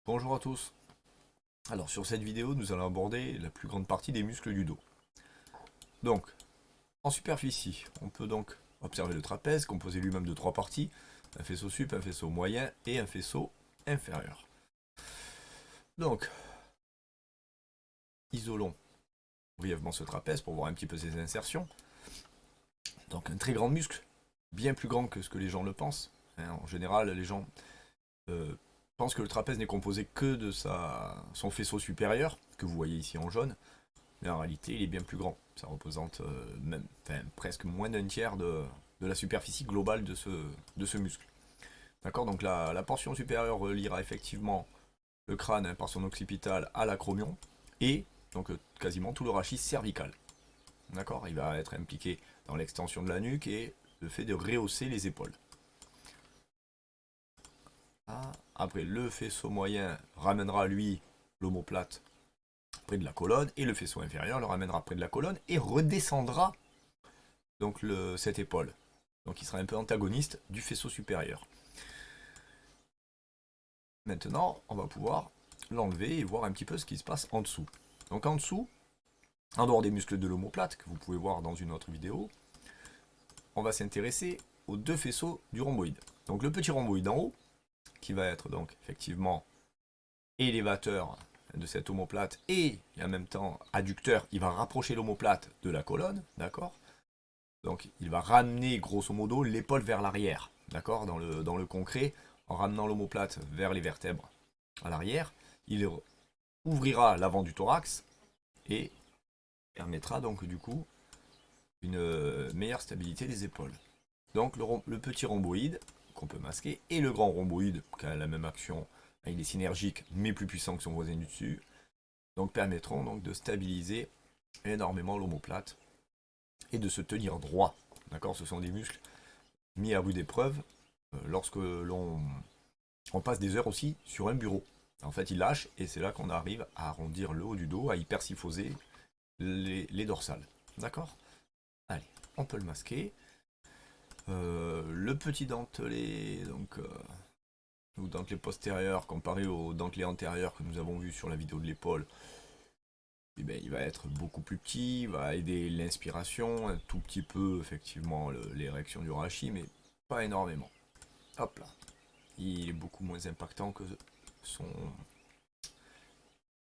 Bonjour à tous. Alors sur cette vidéo, nous allons aborder la plus grande partie des muscles du dos. Donc, en superficie, on peut donc observer le trapèze, composé lui-même de trois parties, un faisceau sup, un faisceau moyen et un faisceau inférieur. Donc, isolons brièvement ce trapèze pour voir un petit peu ses insertions. Donc un très grand muscle, bien plus grand que ce que les gens le pensent. En général, les gens euh, pensent que le trapèze n'est composé que de son faisceau supérieur, que vous voyez ici en jaune, mais en réalité, il est bien plus grand. Ça représente presque moins d'un tiers de la superficie globale de ce muscle. D'accord. Donc la portion supérieure reliera effectivement le crâne, par son occipital à l'acromion et donc quasiment tout le rachis cervical. D'accord. Il va être impliqué dans l'extension de la nuque et le fait de rehausser les épaules. Après, le faisceau moyen ramènera lui l'omoplate près de la colonne et le faisceau inférieur le ramènera près de la colonne et redescendra donc cette épaule. Donc il sera un peu antagoniste du faisceau supérieur. Maintenant, on va pouvoir l'enlever et voir un petit peu ce qui se passe en dessous. Donc en dessous, en dehors des muscles de l'omoplate, que vous pouvez voir dans une autre vidéo, on va s'intéresser aux deux faisceaux du rhomboïde. Donc le petit rhomboïde en haut, qui va être donc effectivement élévateur de cette omoplate et en même temps adducteur, il va rapprocher l'omoplate de la colonne, d'accord. Donc il va ramener grosso modo l'épaule vers l'arrière, d'accord, dans le concret, en ramenant l'omoplate vers les vertèbres à l'arrière, il ouvrira l'avant du thorax et permettra donc du coup une meilleure stabilité des épaules. Donc le petit rhomboïde qu'on peut masquer et le grand rhomboïde qui a la même action, il est synergique mais plus puissant que son voisin du dessus, donc permettront donc de stabiliser énormément l'omoplate et de se tenir droit. D'accord. Ce sont des muscles mis à rude épreuve lorsque on passe des heures aussi sur un bureau. En fait, il lâche et c'est là qu'on arrive à arrondir le haut du dos, à hypersyphoser les dorsales. D'accord. Allez, on peut le masquer. Le petit dentelé, donc, ou dentelé postérieur, comparé au dentelé antérieur que nous avons vu sur la vidéo de l'épaule, eh bien, il va être beaucoup plus petit, il va aider l'inspiration, un tout petit peu, effectivement, l'érection du rachis, mais pas énormément. Hop là. Il est beaucoup moins impactant que son,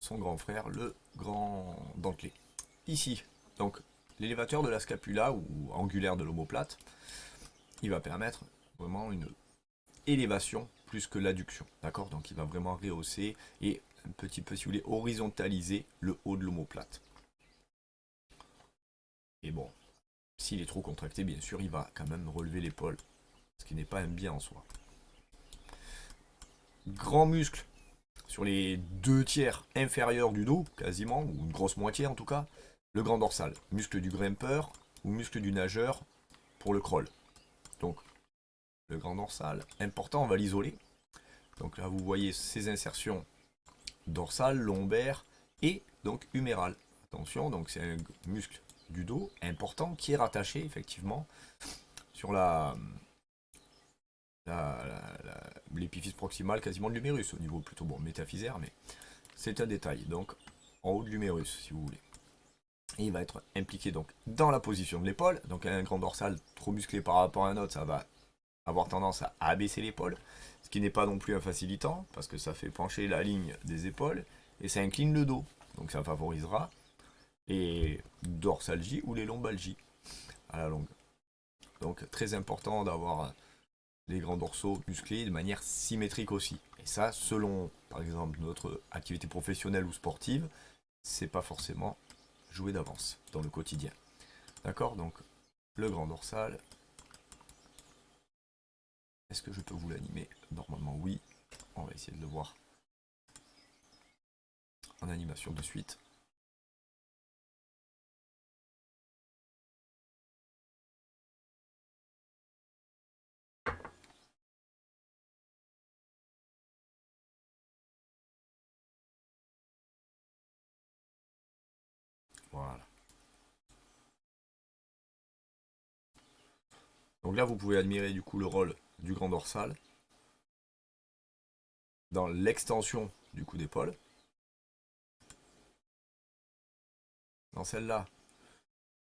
son grand frère, le grand dentelé. Ici, donc, l'élévateur de la scapula, ou angulaire de l'omoplate, il va permettre vraiment une élévation plus que l'adduction. D'accord. Donc il va vraiment rehausser et un petit peu, si vous voulez, horizontaliser le haut de l'omoplate. Et bon, s'il est trop contracté, bien sûr, il va quand même relever l'épaule, ce qui n'est pas un bien en soi. Grand muscle sur les deux tiers inférieurs du dos, quasiment, ou une grosse moitié en tout cas, le grand dorsal, muscle du grimpeur ou muscle du nageur pour le crawl. Donc, le grand dorsal, important, on va l'isoler. Donc là, vous voyez ces insertions dorsales, lombaires et donc humérales. Attention, donc c'est un muscle du dos important qui est rattaché effectivement sur l'épiphyse proximale quasiment de l'humérus, au niveau plutôt bon métaphysaire, mais c'est un détail. Donc en haut de l'humérus, si vous voulez. Et il va être impliqué donc dans la position de l'épaule. Donc un grand dorsal trop musclé par rapport à un autre, ça va avoir tendance à abaisser l'épaule, ce qui n'est pas non plus un facilitant, parce que ça fait pencher la ligne des épaules, et ça incline le dos. Donc ça favorisera les dorsalgies ou les lombalgies à la longue. Donc très important d'avoir les grands dorsaux musclés de manière symétrique aussi. Et ça, selon par exemple notre activité professionnelle ou sportive, c'est pas forcément joué d'avance dans le quotidien. D'accord. Donc le grand dorsal. Est-ce que je peux vous l'animer? Normalement oui. On va essayer de le voir en animation de suite. Voilà. Donc là, vous pouvez admirer du coup le rôle du grand dorsal. dans l'extension du coup d'épaule. Dans celle-là,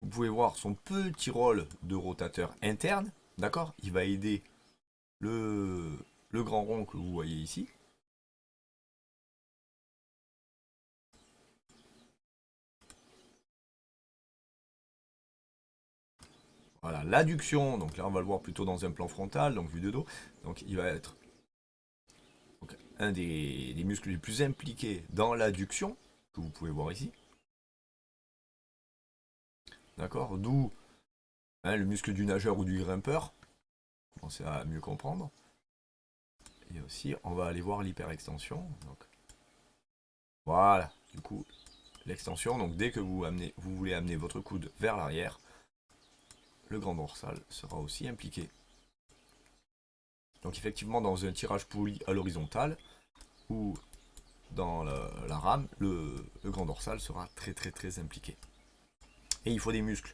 vous pouvez voir son petit rôle de rotateur interne, d'accord? Il va aider le grand rond que vous voyez ici. Voilà, l'adduction, donc là on va le voir plutôt dans un plan frontal, donc vue de dos. Donc il va être donc, un des muscles les plus impliqués dans l'adduction, que vous pouvez voir ici. D'accord? D'où le muscle du nageur ou du grimpeur. Commencez à mieux comprendre. Et aussi, on va aller voir l'hyperextension. Donc, voilà, du coup, l'extension. Donc dès que vous voulez amener votre coude vers l'arrière, le grand dorsal sera aussi impliqué. Donc effectivement, dans un tirage poli à l'horizontale, ou dans la rame, le grand dorsal sera très impliqué. Et il faut des muscles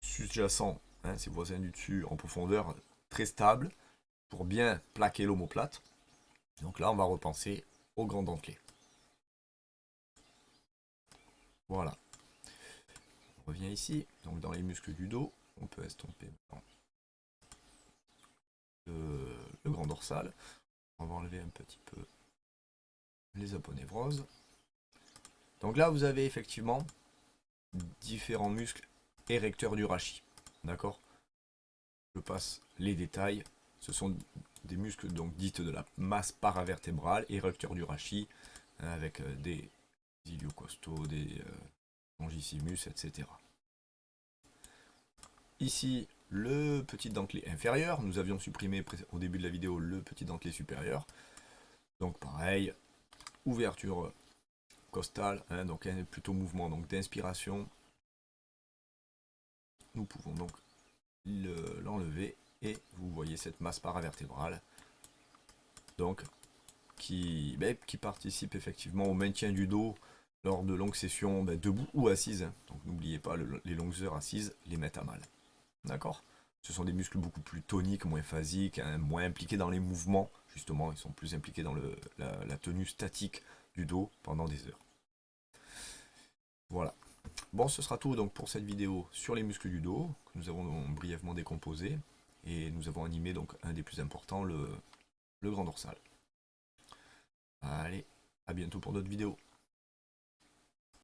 sous-jacents, ces voisins du dessus, en profondeur, très stables, pour bien plaquer l'omoplate. Donc là, on va repenser au grand dentelé. Voilà. On revient ici, donc dans les muscles du dos, on peut estomper le grand dorsal. On va enlever un petit peu les aponevroses. Donc là, vous avez effectivement différents muscles érecteurs du rachis. D'accord? Je passe les détails. Ce sont des muscles donc dites de la masse paravertébrale, érecteurs du rachis, avec des iliocostaux, des longissimus, etc. Ici, le petit dentelé inférieur. Nous avions supprimé au début de la vidéo le petit dentelé supérieur. Donc pareil, ouverture costale, donc plutôt mouvement d'inspiration. Nous pouvons donc l'enlever et vous voyez cette masse paravertébrale donc qui participe effectivement au maintien du dos lors de longues sessions debout ou assises. Donc n'oubliez pas, les longues heures assises les mettent à mal. D'accord? Ce sont des muscles beaucoup plus toniques, moins phasiques, moins impliqués dans les mouvements. Justement, ils sont plus impliqués dans la tenue statique du dos pendant des heures. Voilà. Bon, ce sera tout donc pour cette vidéo sur les muscles du dos, que nous avons brièvement décomposé. Et nous avons animé donc un des plus importants, le grand dorsal. Allez, à bientôt pour d'autres vidéos.